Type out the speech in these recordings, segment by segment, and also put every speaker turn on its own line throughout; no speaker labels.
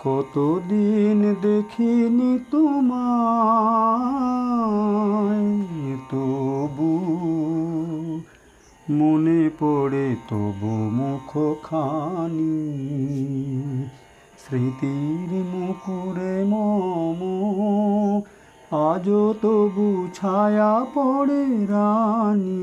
কতদিন দেখিনি তোমায়, তবু মনে পড়ে তবু মুখখানি। স্মৃতির মুকুরে মম আজও তবু ছায়া পড়ে রানী।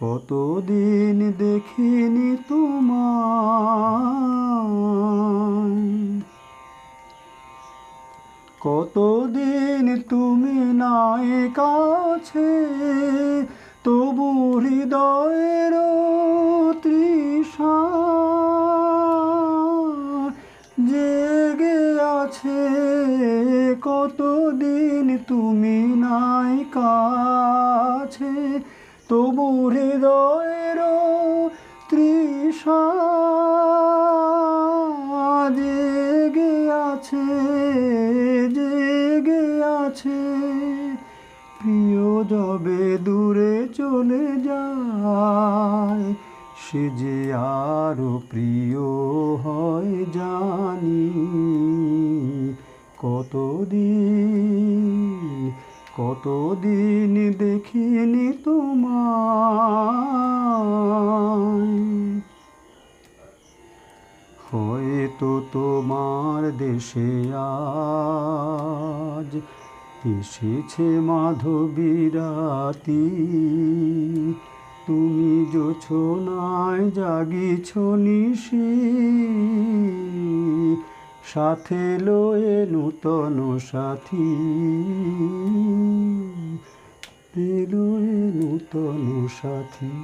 কতদিন দেখিনি তোমায়। কতদিন তুমি নাই কাছে, তবু হৃদয়ের তৃষা জেগে আছে। কতদিন তুমি নাই কাছে, তবু হৃদয়ের তৃষা জেগে আছে, জেগে আছে। প্রিয় যবে দূরে চলে যায়, সে যে আরো প্রিয় হয় জানি। কতদিন দেখিনি তোমায়। হয়তো তোমার দেশে আজ এসেছে মাধবী রাতি। তুমি জোছনায় জাগিছ নিশি, সাথে লয়ে নূতন সাথী, লয়ে নূতন সাথী।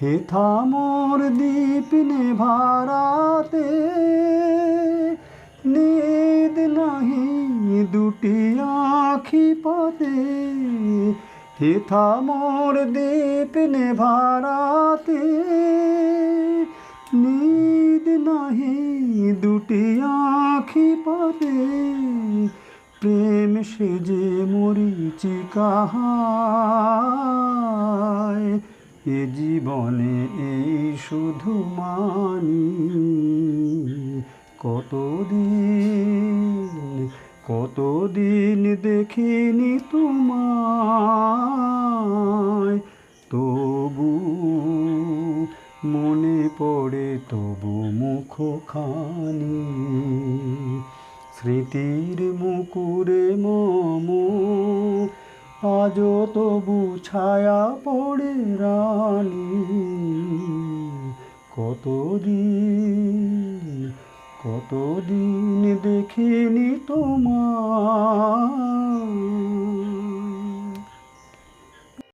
হেথা মোর দীপ নেভারাতে, নিদ নাহি দুটি আখি পাতে। হেথা মোর দীপ নেভারাতে, নিদ নাহি দুটি আখি পাতে। প্রেম সেজে মরিচিকা হায়, এ জীবনে এই শুধু মানি। কতদিন দেখিনি তোমায়, তবু মনে পড়ে তবু মুখখানি। স্মৃতির মুকুরে মম আজও তবু ছায়া পড়ে রানী। কতদিন, কতদিন দেখিনি তোমায়।